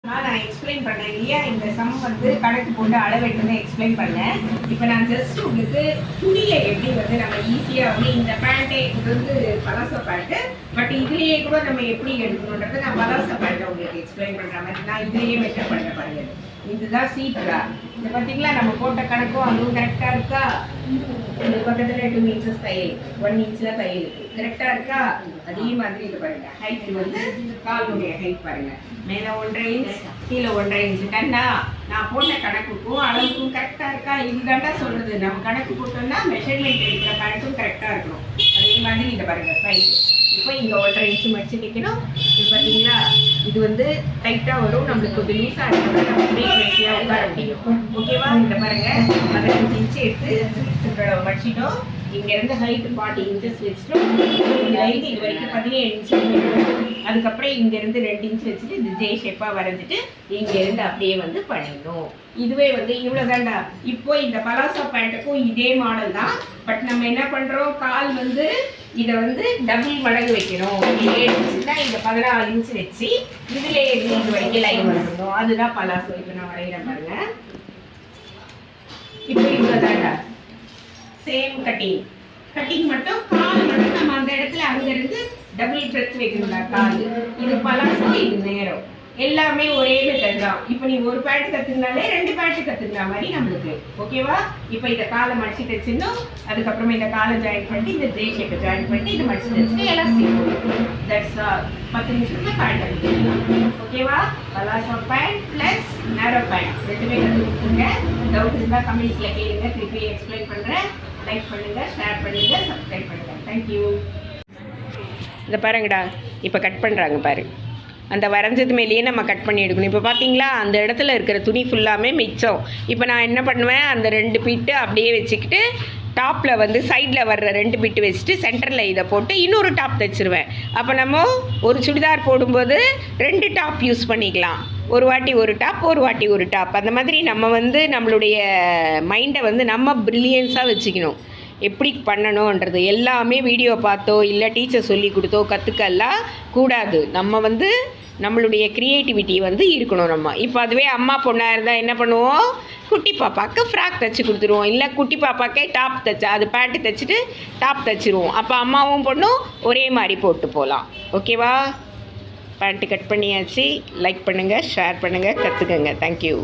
நான் எக்ஸ்பிளைன் பண்ணேன் இல்லையா, இந்த சம் வந்து கணக்கு போட்டு அளவெட்டுன்னு எக்ஸ்பிளைன் பண்ணேன். இப்போ நான் ஜஸ்ட் உங்களுக்கு துணியை எப்படி வந்து நம்ம ஈஸியாக வந்து இந்த பேண்ட்டே இது வந்து பலாசோ பேண்ட்டு, பட் இதுலேயே கூட நம்ம எப்படி எடுக்கணுன்றது நான் பலாசோ பேண்ட்டை உங்களுக்கு எக்ஸ்பிளைன் பண்ணுற மாதிரி நான் இதுலேயே மெஷர் பண்ணுறேன் பாருங்க. இதுதான் சீட்ரா. இது பார்த்தீங்களா, நம்ம போட்ட கணக்கும் அதுவும் கரெக்டாக இருக்கா? இது பக்கத்தில் 2 இன்ச்சஸ் தையல், 1 இன்ச் தான் தையல் கரெக்டாக இருக்கா? அதே மாதிரி இது பாருங்க, ஹைட் வந்து காலுடைய ஹைட் பாருங்க, மேலே 1.5 இன்ச் கீழே 1.5 இன்ச். கண்ணா நான் போட்ட கணக்குக்கும் அளவுக்கும் கரெக்டாக இருக்கா? இதுதான்டா சொல்றது. நம்ம கணக்கு போட்டோம்னா மெஷர்மெண்ட் எடுக்கிற பேண்ட்டும் கரெக்டாக இருக்கணும். அதே மாதிரி இதை பாருங்க சைட். இப்போ இங்கே 1.5 இன்ச்சு மடிச்சு தைக்கணும். இது பார்த்தீங்களா, இது வந்து டைட்டாக வரும், நம்மளுக்கு கொஞ்சம் லூஸாக இருக்கணும், நம்ம ஃப்ரீக்வன்சியாக உட்கார முடியும். ஓகேவா? இந்த பாருங்க 15 இன்ச்சு எடுத்து மடிச்சிட்டோம். இங்கேருந்து ஹைட்டு 40 இன்ச்சஸ் வச்சுட்டோம். இங்கேருந்து இது வரைக்கும் 17 இன்ச்சு. அதுக்கப்புறம் இங்கேருந்து 2 இன்ச் வச்சுட்டு இது ஜே ஷேப்பாக வரைஞ்சிட்டு இங்கேருந்து அப்படியே வந்து பண்ணிடணும். இதுவே வந்து இவ்வளோ தாண்டா. இப்போ இந்த பலாசோ பேண்ட்டுக்கும் இதே மாடல் தான், பட் நம்ம என்ன பண்ணுறோம், கால் வந்து இதை வந்து டபுள் மடங்கு வைக்கணும். 7 இன்ச்சுனா இங்கே 14 இன்ச்சு வச்சு இதில் இது வரைக்கும் லைன் வரணும். அதுதான் பலாசோ. இப்போ நான் வரைகிறேன் பாருங்க. இப்போ இவ்வளோ தாண்டா. சேம் கட்டிங் மட்டும் கால் மட்டும் நம்ம அந்த இடத்துல அங்கேருந்து டபுள் ப்ரெஸ் வைக்கணும்டா கால். இது பலாசோ, இது நேரம், எல்லாமே ஒரே மெத்தட் தான். இப்போ நீ ஒரு பேண்ட் கற்றுக்கினாலே 2 பேண்ட் கற்றுக்கிற மாதிரி நம்மளுக்கு. ஓகேவா? இப்போ இதை காலை மடிச்சு தைச்சிடணும். அதுக்கப்புறமா இந்த காலை ஜாயின் பண்ணி இந்த ஜே ஷேப்பை ஜாயின் பண்ணி இதை மடிச்சு தைச்சிட்டு எல்லாம் செய்யணும். That's all. 10 நிமிஷத்துல பேண்ட் கற்றுக்கலாம். ஓகேவா? பலாசோ பேண்ட் ப்ளஸ் நேரோ பேண்ட் ரெண்டுமே கற்றுக்கிட்டுருங்க. டவுட் இருந்தால் கமெண்ட்ஸில் கேளுங்க, திருப்பி எக்ஸ்பிளைன் பண்ணுறேன். லைக் பண்ணுங்கள், ஷேர் பண்ணுங்கள், சப்ஸ்கிரைப் பண்ணுங்கள். தேங்க்யூ. இதை பாருங்கடா, இப்போ கட் பண்ணுறாங்க பாரு. அந்த வரைஞ்சது மேலேயே நம்ம கட் பண்ணி எடுக்கணும். இப்போ பார்த்தீங்களா, அந்த இடத்துல இருக்கிற துணி ஃபுல்லாமே மிச்சம். இப்போ நான் என்ன பண்ணுவேன், அந்த 2 பிட்டு அப்படியே வச்சுக்கிட்டு டாப்பில் வந்து சைடில் வர்ற 2 பிட்டு வச்சுட்டு சென்டரில் இதை போட்டு இன்னொரு டாப் தைச்சிருவேன். அப்போ நம்ம ஒரு சுடிதார் போடும்போது 2 டாப் யூஸ் பண்ணிக்கலாம். ஒரு வாட்டி ஒரு டாப், ஒரு வாட்டி ஒரு டாப். அந்த மாதிரி நம்ம வந்து நம்மளுடைய மைண்டை வந்து நம்ம ப்ரில்லியன்ஸாக வச்சுக்கணும். எப்படி பண்ணணுன்றது எல்லாமே வீடியோ பார்த்தோ இல்லை டீச்சர் சொல்லி கொடுத்தோ கற்றுக்கலாம் கூடாது. நம்ம வந்து நம்மளுடைய க்ரியேட்டிவிட்டி வந்து இருக்கணும். நம்ம இப்போ அதுவே அம்மா பொண்ணாக இருந்தால் என்ன பண்ணுவோம், குட்டி பாப்பாவுக்கு ஃப்ராக் தைச்சி கொடுத்துருவோம், இல்லை குட்டி பாப்பாக்கே டாப் தைச்சா அது பேண்ட்டு தைச்சிட்டு டாப் தைச்சிருவோம். அப்போ அம்மாவும் பொண்ணும் ஒரே மாதிரி போட்டு போகலாம். ஓகேவா? பேண்ட்டு கட் பண்ணியாச்சு. லைக் பண்ணுங்கள், ஷேர் பண்ணுங்கள், கற்றுக்கங்க. தேங்க்யூ.